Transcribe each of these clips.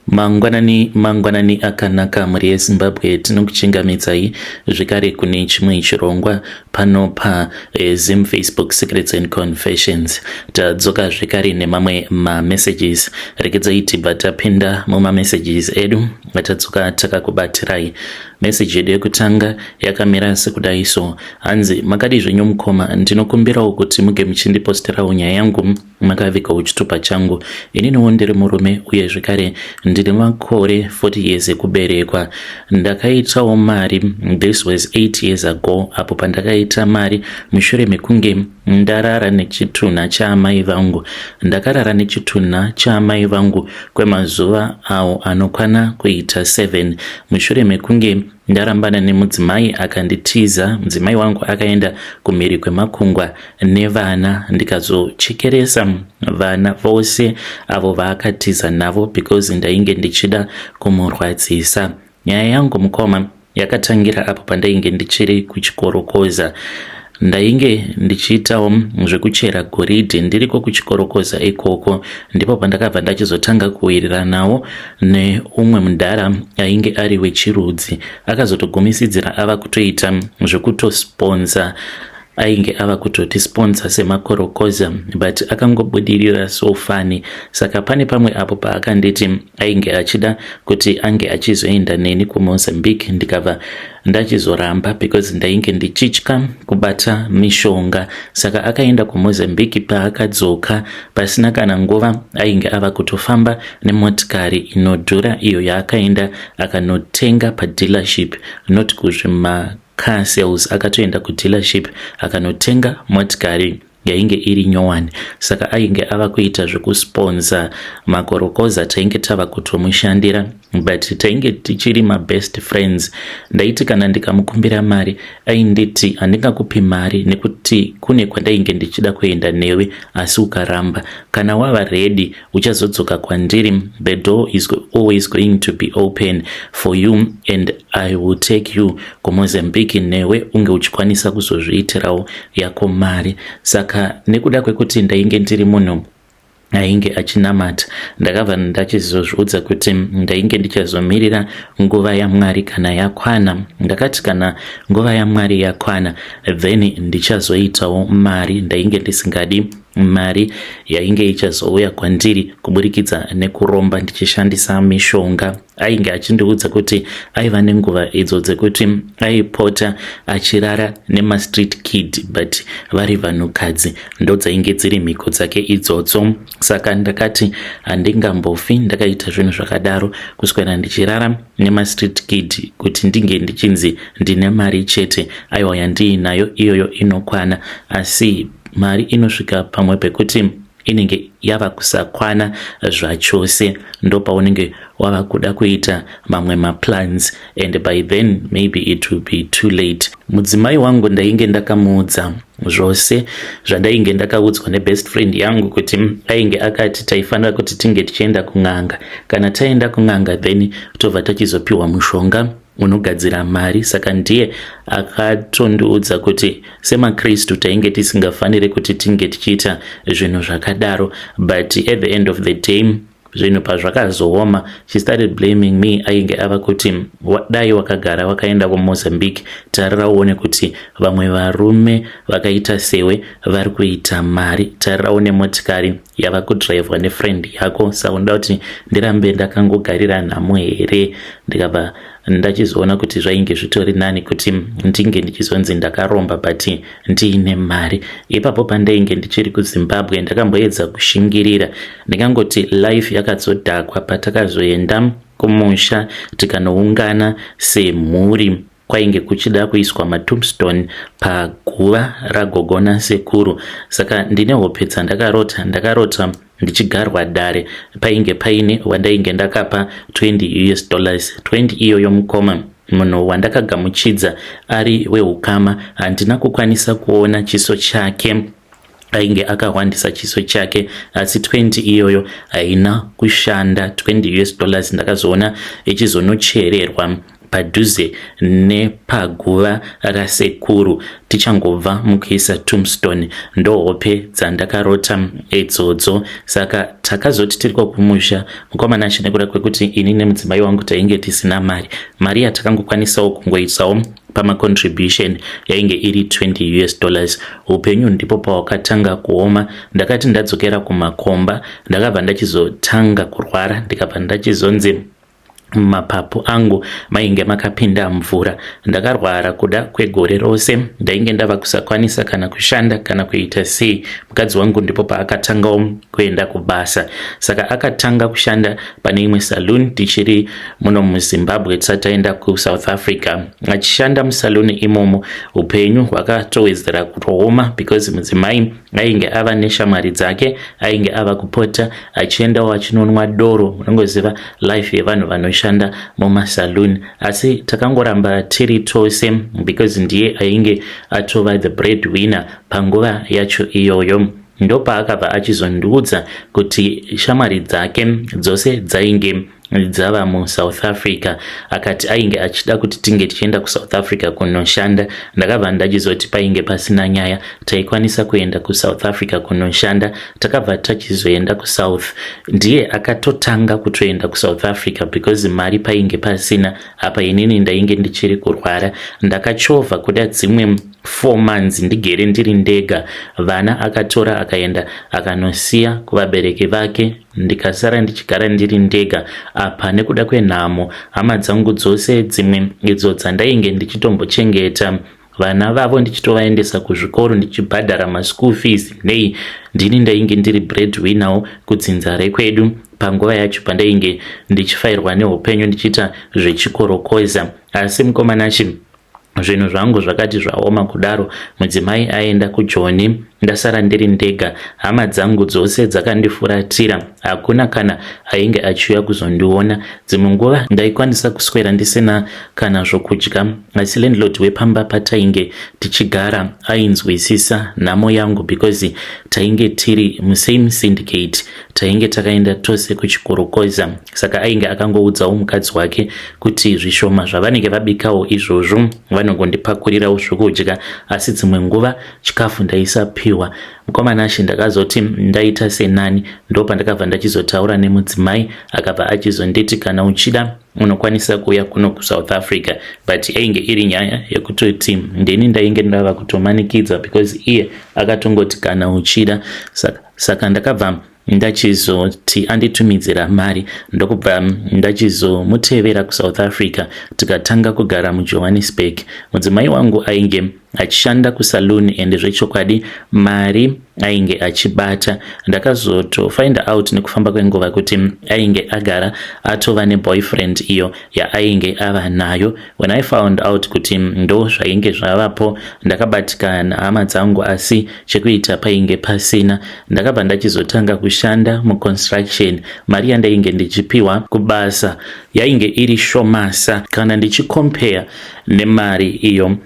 Mangwanani akanaka muri yeZimbabwe tinokuchingamidzai zvekare kune chimwe chirongwa pano paZim Facebook Secrets and Confessions. Tadzoka zvekare nemamwe mamessages. Regedzai tibva tapinda mumamessages edu atadzoka takakubatirai. Message yedu yekutanga yakamira sekudai so. Hanzi makadi zvenyu mukoma, ndinokumbirawo kuti muge muchindiposterawo nyaya yangu makavikawo chitupa changu. Ininiwo ndiri murume uye zvekare ndine makore 40 years ekuberekwa. Ndakaitawo mari, this was 8 years ago, apo pandakaita mari mushure mekunge ndarara nechitunha chaamai vangu. Ndakarara nechitunha chaamai vangu kwemazuva awo anokwana kuita 7 mushure mekunge ndarambana nemudzimai akanditiza. Mudzimai wangu akaenda kumhiri kwemakungwa nevana, ndikazochekeresa vana vose avo vaakatiza navo because ndainge ndichida kumurwadzisa. Nyaya yangu mukoma yakatangira apo pandainge ndichiri kuchikorokoza. Ndainge ndichiitawo zvekuchera goridhe ndiriko kuchikorokoza ikoko, ndipo pandakabva ndachizotanga kuwirirana nawo neumwe mudhara ainge ari wechirudzi. Akazotogumisidzira ava kutoita zvekutosponza, ainge ava kutotisponza semakorokoza, but akangobudirira so fani. Saka pane pamwe apo paakanditi ainge achida kuti ange achizoenda neni kuMozambique, ndikabva ndachizoramba because ndainge ndichitya kubata mishonga. Saka akaenda kuMozambique. Paakadzoka pasina kana nguva ainge ava kutofamba nemotikari inodhura iyo yaakaenda akanotenga padealership, not kuzvima car sales. Akatoenda kudealership akanotenga motikari yainge iri nyowani. Saka ainge ava kuita zvekusponza makorokoza. Tainge tava kutomushandira but tainge tichiri mabest friends. Ndaiti kana ndikamukumbira mari ainditi handingakupi mari nekuti kune kwandainge ndichida kuenda newe, asi ukaramba. Kana wava ready uchazodzoka kwandiri, the door is always going to be open for you and I will take you kuMozambique newe unge uchikwanisa kuzozviitirawo yako mari. Saka nekuda kwekuti ndainge ndiri munhu ainge achinamata, ndakabva ndachizozviudza kuti ndainge ndichazomirira nguva yaMwari kana yakwana. Ndakati kana nguva yaMwari yakwana then ndichazoitawo mari. Ndainge ndisingadi mari yainge ichazouya kwandiri kuburikidza nekuromba ndichishandisa mishonga. Ainge achindiudza kuti aiva nenguva idzo dzekuti aipota achirara nemastreet kid but vari vanhukadzi, ndo dzainge dziri mhiko dzake idzodzo. Saka ndakati handingambofi ndakaita zvinhu zvakadaro kuswera ndichirara nemastreet kid kuti ndinge ndichinzi ndine mari chete. Aiwa, yandiinayo iyoyo inokwana, asi mari inosvika pamwe pekuti inenge yava kusakwana zvachose, ndo paunenge wava kuda kuita mamwe maplans and by then maybe it will be too late. Mudzimai wangu ndainge ndakamuudza zvose zvandainge ndakaudzwa nebest friend yangu kuti ainge akati taifanira kuti tinge tichienda kun'anga. Kana taenda kun'anga then tobva tachizopiwa mushonga unogadzira mari. Saka ndiye akatondiudza kuti semaKristu tainge tisingafaniri kuti tinge tichiita zvinhu zvakadaro, but at the end of the day zvinhu pazvakazooma she started blaming me. Ainge ava kuti dai wakagara wakaenda kuMozambique, tarira uone kuti vamwe varume vakaita sewe vari kuita mari. Tarira uone motikari yava kudhiraivhwa nefriend yako. Sauda kuti ndirambe ndakangogarira nhamo here. Ndikabva ndachizoona kuti zvainge zvitori nani kuti ndinge ndichizonzi ndakaromba but ndiine mari. Ipapo pandainge ndichiri kuZimbabwe ndakamboedza kushingirira, ndikangoti life yakazodhakwa patakazoenda kumusha tikanoungana semhuri. Kwainge kuchida kuiswa matombstone paguva ragogona sekuru. Saka ndine hope ndakarota ndichigarwa dare. Painge paine wandainge ndakapa $20. 20 iyoyo mukoma munhu wandakagamuchidza ari wehukama, handina kukwanisa kuona chiso chake. Ainge akawandisa chiso chake asi 20 iyoyo haina kushanda. $20 ndakazoona ichizonochererwa padhuze nepaguva rasekuru tichangobva mukuisa tombstone. Ndo hope dzandakarota idzodzo. Saka takazoti tiriko kumusha mukomana acho nekuda kwekuti ini nemudzimai wangu tainge tisina mari yatakangokwanisawo kungoitsawo pamacontribution yainge iri $20. Upenyu ndipo pawakatanga kuoma. Ndakati ndadzokera kumakomba ndakabva ndachizotanga kurwara, ndikabva ndachizonzi mapapu angu mainge makapinda mvura. Ndakarwara kuda kwegore rose, ndainge ndava kusakwanisa kana kushanda kana kuita sei. Mukadzi wangu ndipo paakatangawo kuenda kubasa. Saka akatanga kushanda pane imwe saloon tichiri muno muZimbabwe tisati taenda kuSouth Africa. Achishanda musaluni imomo upenyu hwakatowedzera kutooma because mudzimai ainge ava neshamwari dzake, ainge ava kupota achiendawo achinonwa doro. Munongoziva life yevanhu vanoshanda mumasaluni. Asi takangoramba tiri tose because ndiye ainge atova the breadwinner panguva yacho iyoyo. Ndo paakabva achizondiudza kuti shamwari dzake dzose dzainge dzava muSouth Africa. Akati ainge achida kuti tinge tichienda kuSouth Africa kunoshanda. Ndakabva ndachizoti painge pasina nyaya, taikwanisa kuenda kuSouth Africa kunoshanda. Takabva tachizoenda kuSouth. Ndiye akatotanga kutoenda kuSouth Africa because mari painge pasina. Apa inini ndainge ndichiri kurwara. Ndakachovha kuda dzimwe 4 months ndigere ndiri ndega. Vana akatora akaenda akanosiya kuvabereki vake, ndikasara ndichigara ndiri ndega. Apa nekuda kwenhamo hama dzangu dzose dzimwe idzo dzandainge ndichitombochengeta vana vavo ndichitovaendesa kuzvikoro ndichibhadhara maschool fees nei, ndini ndainge ndiri breadwinner kudzinza rekwedu panguva yacho pandainge ndichifairwa neupenyu ndichiita zvechikorokoza. Asi mukomanachi zvinhu zvangu zvakati zvaoma kudaro, mudzimai aenda kuJoni, ndasara ndiri ndega. Hama dzangu dzose dzakandifuratira, hakuna kana ainge achiuya kuzondiona. Dzimwe nguva ndaikwanisa kuswera ndisina kana zvokudya, asi landlord wepamba patainge tichigara ainzwisisa nhamo yangu because tainge tiri musame syndicate, tainge takaenda tose kuchikorokoza. Saka ainge akangoudzawo mukadzi wake kuti zvishoma zvavanenge vabikawo izvozvo vanongondipakurirawo zvokudya, asi dzimwe nguva chikafu ndaisapiwa. Mukomana ashi ndakazoti ndaita senani. Ndo pandakabva ndachizotaura nemudzimai akabva achizonditi kana uchida unokwanisa kuuya kuno kuSouth Africa, but ainge iri nyaya yekutoti ndini ndainge ndava kutomanikidza because iye akatongoti kana uchida. Saka ndakabva ndachizoti anditumidzira mari, ndokubva ndachizomutevera kuSouth Africa tikatanga kugara muJohannesburg. Mudzimai wangu ainge achishanda kusaluni ende zvechokwadi mari ainge achibata. Ndakazoto find out nekufamba kwenguva kuti ainge agara atova neboyfriend iyo yainge ava nayo. When I found out kuti ndo zvainge zvavapo, ndakabatika nehama dzangu asi chekuita painge pasina. Ndakabva ndachizotanga kushanda muconstruction. Mari yandainge ndichipiwa kubasa yainge iri shomasa kana ndichikompare nemari iyo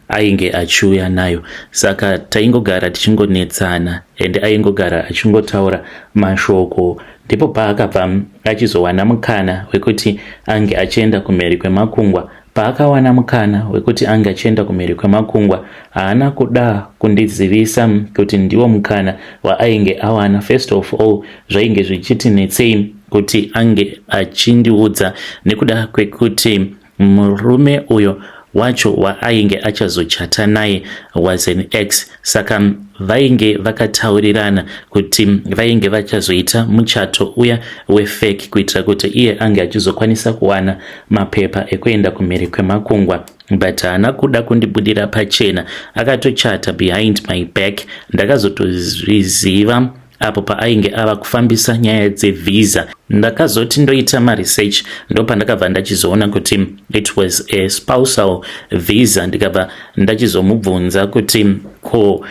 ainge achiuya nayo. Saka taingogara tichingonetsana ende aingogara achingotaura mashoko. Ndipo paakabva achizowana mukana wekuti ange achienda kumheri kwemakungwa. Paakawana mukana wekuti ange achienda kumheri kwemakungwa, haana kuda kundidzivisa kuti ndiwo mukana waainge awana. First of all, zvainge zvichiti netsei kuti ange achindiudza nekuda kwekuti murume uyo wacho waainge achazochata naye was an ex. Saka vainge vakataurirana kuti vainge vachazoita muchato uya wefake kuitira kuti iye ange achizokwanisa kuwana mapepa ekuenda kumheri kwemakungwa. But haana kuda kundibudira pachena, akatochata behind my back. Ndakazotozviziva apo paainge ava kufambisa nyaya dzevisa. Ndakazoti ndoita maresearch, ndo pandakabva ndachizoona kuti it was a spousal visa. Ndikabva ndachizomubvunza kuti ko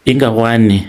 ingawani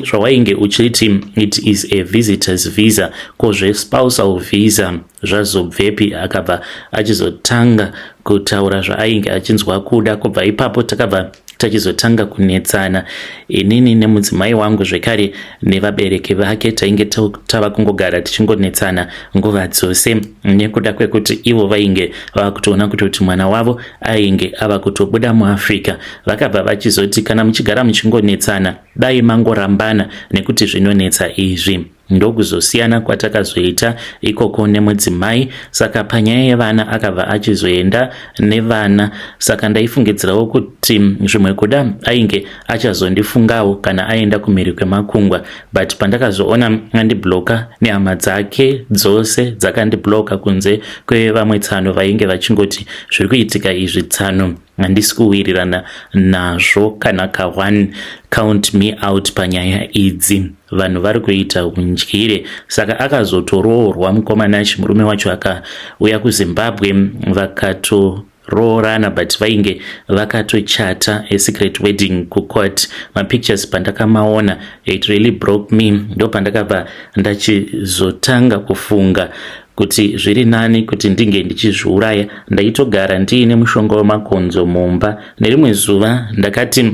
zvawainge uchiti it is a visitor's visa, ko zvespousal visa zvazobvepi? Akabva achizotanga kutaura zvaainge achinzwa kuda. Kubva ipapo takabva tachizotanga kunetsana. Inini nemudzimai wangu zvekare nevabereki vake tainge tava kungogara tichingonetsana nguva dzose, nekuda kwekuti ivo vainge vava kutoona kuti mwana wavo ainge ava kutobuda muAfrica. Vakabva vachizoti kana muchigara muchingonetsana dai mangorambana nekuti zvinonetsa izvi. Ndokuzosiyana kwatakazoita ikoko nemudzimai. Saka panyaya yevana akabva achizoenda nevana. Saka ndaifungidzirawo kuti zvimwe kuda ainge achazondifungawo kana aenda kumhiri kwemakungwa, but pandakazoona andibloka nehama dzake dzose dzakandibloka kunze kwevamwe tsano vainge vachingoti zviri kuitika izvi tsano handisi kuwirirana nazvo kana ka1, count me out panyaya idzi. Vanhu vari kuita undyire. Saka akazotoroorwa mukomana chimurume wacho akauya kuZimbabwe vakatoroorana, but vainge vakatochata secret wedding kucourt. Mapictures pandakamaona it really broke me. Ndo pandakabva ndachizotanga kufunga kuti zviri nani kuti ndinge ndichizviuraya. Ndaitogara ndiine mushonga wemakonzo mumba. Nerimwe zuva ndakati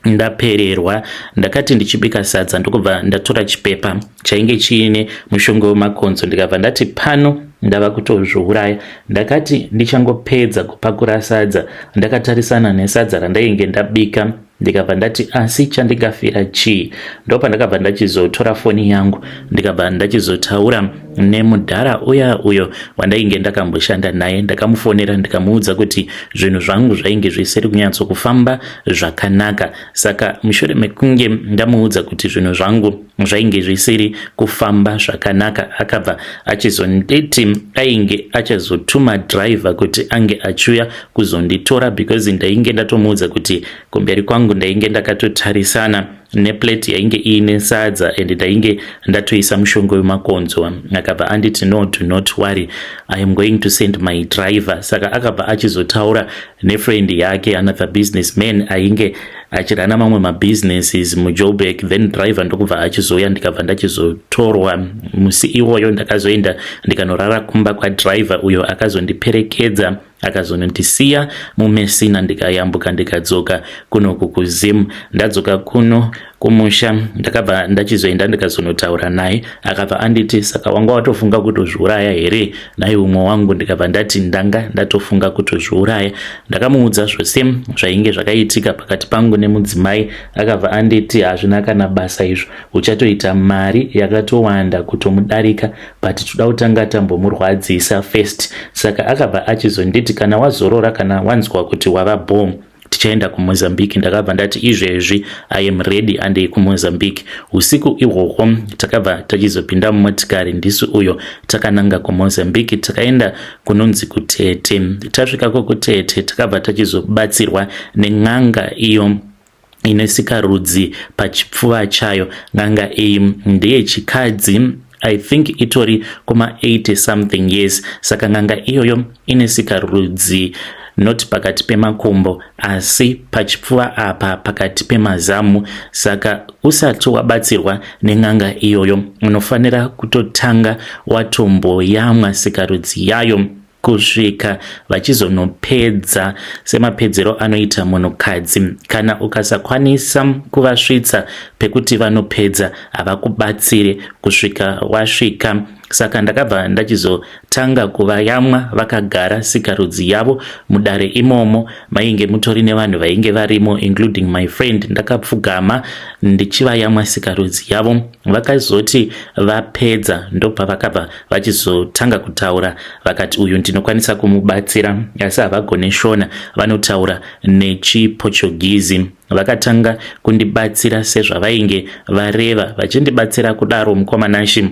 ndapererwa, ndakati ndichibika sadza ndokubva ndatora chipepa chainge chiine mushonga wemakonzo ndikabva ndati pano ndava kutozviuraya. Ndakati ndichangopedza kupakura sadza ndakatarisana nesadza randainge ndabika ndikabva ndati asi chandingafira chii. Ndo pandakabva ndachizotora foni yangu ndikabva ndachizotaura nemudhara uyo wandainge ndakamboshanda naye. Ndakamufonera ndikamuudza kuti zvinhu zvangu zvainge zvisiri kunyatsokufamba zvakanaka. Saka mushure mekunge ndamuudza kuti zvinhu zvangu zvainge zvisiri kufamba zvakanaka, akabva achizonditi ainge achazotuma driver kuti ange achiuya kuzonditora, because ndainge ndatomuudza kuti kumberi kwangu ndainge ndakatotarisana neplate yainge iine sadza and ndainge ndatoisa mushonga wemakonzo. Akabva anditi no, do not worry, I am going to send my driver. Saka akabva achizotaura nefriend yake, another businessman ainge achirana mamwe mabusinesses muJoburg, then driver ndokubva achizouya. Ndikabva ndachizotorwa musi iwoyo ndakazoenda ndikanorara kumba kwadriver uyo akazondiperekedza akazonondisiya muMessina ndikayambuka ndikadzoka kuno kuZim. Ndadzoka kuno kumusha ndakabva ndachizoenda ndikazonotaura naye. Akabva anditi saka wanga watofunga kutozviuraya here? Naye umwe wangu ndikabva ndati ndanga ndatofunga kutozviuraya. Ndakamuudza zvose zvainge zvakaitika pakati pangu nemudzimai. Akabva anditi hazvina kana basa izvo, uchatoita mari yakatowanda kutomudarika, but toda kutanga tambomurwadzisa first. Saka akabva achizonditi kana wazorora kana wanzwa kuti wava bhom tichaenda kuMozambique. Ndakabva ndati izvezvi I am ready andei kuMozambique. Usiku ihwohwo takabva tachizopinda mumotikari ndisu uyo takananga kuMozambique. Takaenda kunonzi kuTete. Tasvikako kuTete takabva tachizobatsirwa nen'anga iyo inesika rudzi pachipfuva chayo. N'anga iyi ndeyechikadzi, I think itori kuma 80 something years. Saka n'anga iyoyo inesika rudzi not pakati pemakumbo asi pachipfuva apa pakati pemazamu. Saka usati wabatsirwa nen'anga iyoyo unofanira kutotanga watomboyamwa sikarudzi yayo kusvika vachizonopedza semapedzero anoita munhukadzi. Kana ukasakwanisa kuvasvitsa pekuti vanopedza havakubatsire kusvika wasvika. Saka ndakabva ndachizotanga kuvayamwa vakagara sikarudzi yavo mudare imomo. Mainge mutori nevanhu vainge varimo including my friend. Ndakapfugama ndichivayamwa sikarudzi yavo. Vakazoti vapedza ndopa vakabva vachizotanga kutaura vakati uyu ndinokwanisa kumubatsira, asi havagone shona, vanotaura nechiPortuguese. Vakatanga kundibatsira sezvavainge vareva vachindibatsira kudaro mukomanashi.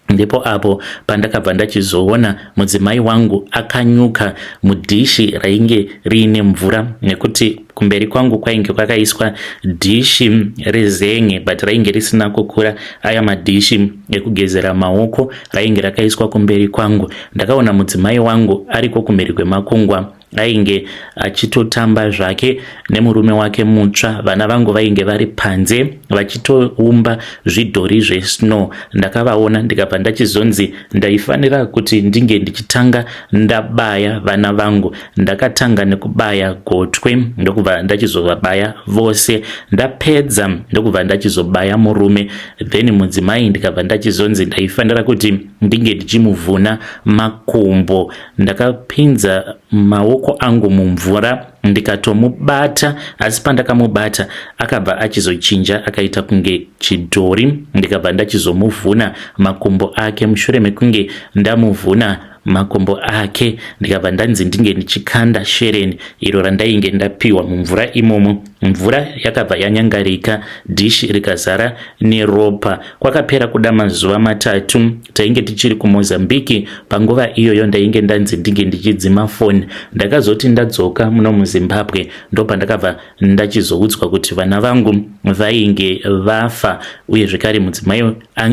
Ndipo apo pandakabva ndachizoona mudzimai wangu akanyuka mudhishi rainge riine mvura, nekuti kumberi kwangu kwainge kwakaiswa dhishi rezen'e but rainge risina kukura. Aya madhishi ekugezera maoko rainge rakaiswa kumberi kwangu. Ndakaona mudzimai wangu ariko kumhiri kwemakungwa ainge achitotamba zvake nemurume wake mutsva. Vana vangu vainge vari panze vachitoumba zvidhori zvesnow. Ndakavaona ndikabva ndachizonzi ndaifanira kuti ndinge ndichitanga ndabaya vana vangu. Ndakatanga nekubaya gotwe ndokubva ndachizovabaya vose. Ndapedza ndokubva ndachizobaya murume, then mudzimai ndikabva ndachizonzi ndaifanira kuti ndinge ndichimuvhuna makumbo. Ndakapinza maoko angu mumvura ndikatomubata, asi pandakamubata akabva achizochinja akaita kunge chidhori. Ndikabva ndachizomuvhuna makumbo ake. Mushure mekunge ndamuvhuna makumbo ake ndikabva ndanzi ndinge ndichikanda shereni iro randainge ndapiwa mumvura imomo. Mvura yakabva yanyangarika, dishi rikazara neropa. Kwakapera kuda mazuva 3 tainge tichiri kuMozambique. Panguva iyoyo ndainge ndanzi ndinge ndichidzima foni. Ndakazoti ndadzoka muno muZimbabwe ndopandakabva ndachizoudzwa kuti vana vangu vainge vafa uye zvekare mudzimai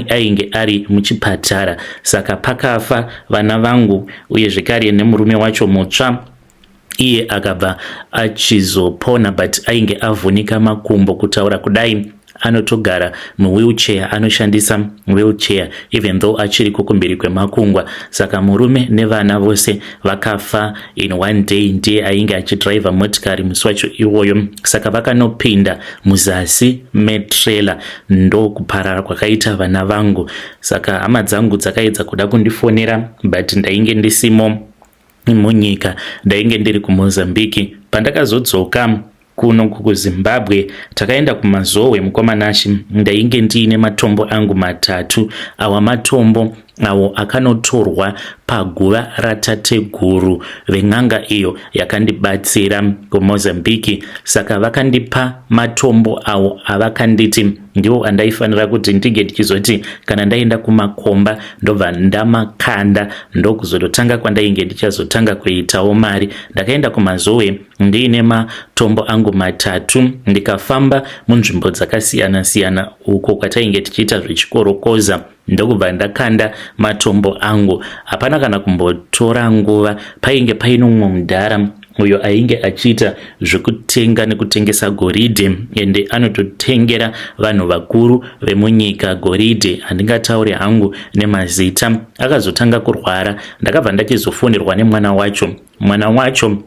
ainge ari muchipatara. Saka pakafa vana vangu uye zvekare nemurume wacho mutsva. Iye akabva achizopona but ainge avhunika makumbo, kutaura kudai anotogara muwheelchair, anoshandisa wheelchair even though achiri kumberi kwemakungwa. Saka murume nevana vose vakafa in one day. Ndiye ainge achidriva motikari musi wacho iwoyo. Saka vakanopinda muzasi metrailer, ndo kuparara kwakaita vana vangu. Saka hama dzangu dzakaedza kuda kundifonera but ndainge ndisimo munyika, ndainge ndiri kuMozambique. Pandakazodzoka kuno kuZimbabwe takaenda kuMazowe mukomanashi. Ndainge ndiine matombo angu 3. Awa matombo awo akanotorwa paguva ratateguru ven'anga iyo yakandibatsira kuMozambique. Saka vakandipa matombo awo avakanditi ndiwo andaifanira kuti ndige ndichizoti kana ndaenda kumakomba ndobva ndamakanda ndokuzototanga kwandainge ndichazotanga kuitawo mari. Ndakaenda kuMazowe ndiine matombo angu 3 ndikafamba munzvimbo dzakasiyana siyana uko kwatainge tichiita zvechikorokoza ndokubva ndakanda matombo angu. Hapana kana kumbotora nguva. Painge paino mumwe mudhara uyo ainge achiita zvekutenga nekutengesa goridhe ende anototengera vanhu vakuru vemunyika goridhe. Handingataure hangu nemazita. Akazotanga kurwara. Ndakabva ndachizofonерwa nemwana wacho. Mwana wacho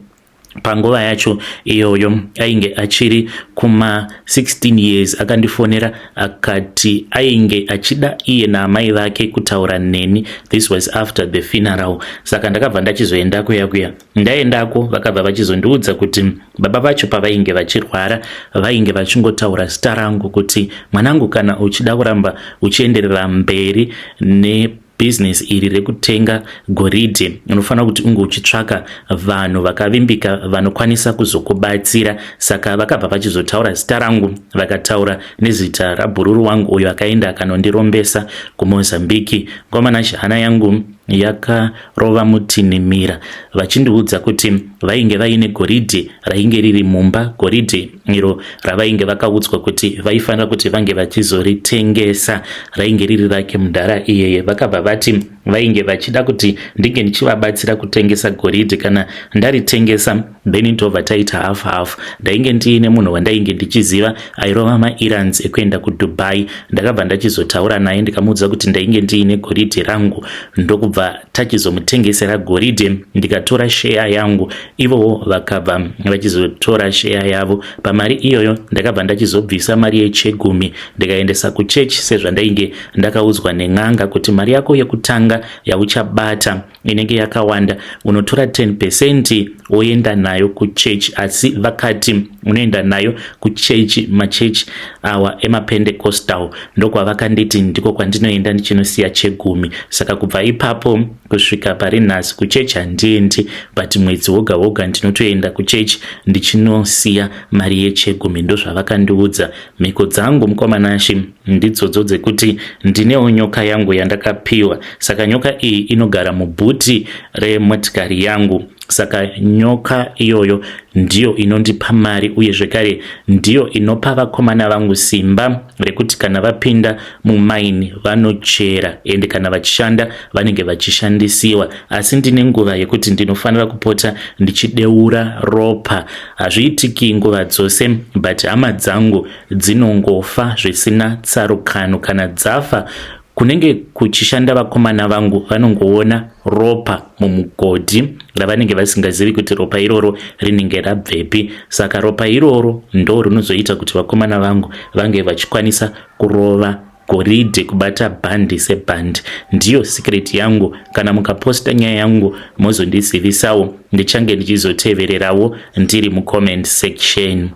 panguva yacho iyoyo ainge achiri kuma16 years. Akandifonera akati ainge achida iye naamai vake kutaura neni. This was after the funeral. Saka ndakabva ndachizoendako yakuya. Ndaendako vakabva vachizondiudza kuti baba vacho pavainge vachirwara vainge vachingotaura zita rangu kuti mwanangu, kana uchida kuramba uchienderera mberi ne business iri rekutenga goridhe unofanira kuti unge uchitsvaka vanhu vakavimbika vanokwanisa kuzokubatsira. Saka vakabva vachizotaura zita rangu, vakataura nezita rabhururu wangu uyo akaenda akanondirombesa kuMozambique. Ngomanashi hana yangu yakarova mutinhimira vachindiudza kuti vainge vaine goridhe rainge riri mumba. Goridhe iro ravainge vakaudzwa kuti vaifanira kuti vange vachizoritengesa rainge riri rake mudhara iyeye. Vakabva vati vainge vachida kuti ndinge ndichivabatsira kutengesa goridhe. Kana ndaritengesa then ndobva taita half half. Ndainge ndiine munhu wandainge ndichiziva airova mairons ekuenda kuDubai. Ndakabva ndachizotaura naye ndikamuudza kuti ndainge ndiine goridhe rangu, ndokubva tachizomutengesera goridhe. Ndikatora share yangu, ivowo vakabva vachizotora share yavo. Pamari iyoyo ndakabva ndachizobvisa mari yechegumi ndikaendesa kuchechi, sezvandainge ndakaudzwa nen'anga kuti mari yako yekutanga yauchabata inenge yakawanda, unotora 10% woenda nayo kuchechi. Asi vakati unoenda nayo kuchechi, machechi awa emaPentecostal ndokwavakanditi ndiko kwandinoenda ndichinosiya chegumi. Saka kubva ipapo kusvika pari nhasi kuchechi handiendi, but mwedzi woga woga ndinotoenda kuchechi ndichinosiya mari yechegumi. Ndozvavakandiudza. mhiko dzangu mukomanashi ndidzodzo dzekuti ndinewo nyoka yangu yandakapiwa. Saka nyoka iyi inogara mubhuti remotikari yangu. Saka nyoka iyoyo ndiyo inondipa mari uye zvekare ndiyo inopa vakomana vangu simba rekuti kana vapinda mumaini vanochera ende kana vachishanda vanenge vachishandisiwa. Asi ndine nguva yekuti ndinofanira kupota ndichideura ropa. Hazviitiki nguva dzose, but hama dzangu dzinongofa zvisina tsarukano. Kana dzafa kunenge kuchishanda vakomana vangu vanongoona ropa mumugodhi ravanenge vasingazivi kuti ropa iroro rinenge rabvepi. Saka ropa iroro ndo rinozoita kuti vakomana vangu vange vachikwanisa kurova goridhe kubata bhandi sebhandi. Ndiyo secret yangu. Kana mukaposta nyaya yangu mozondizivisawo, ndichange ndichizotevererawo ndiri mucomment section.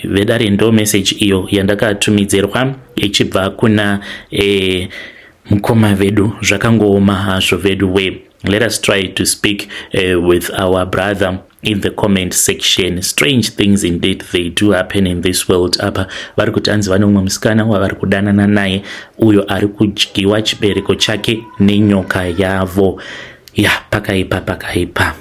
Vedare ndo message iyo yandakatumidzerwa ichibva kuna mukoma vedu. Zvakangooma hazvo vedu we. Let us try to speak with our brother in the comment section. Strange things indeed they do happen in this world. Apa vari kuti hanzi vane mumwe musikana wavari kudanana naye uyo ari kudyiwa chibereko chake nenyoka yavo. Pakaipa.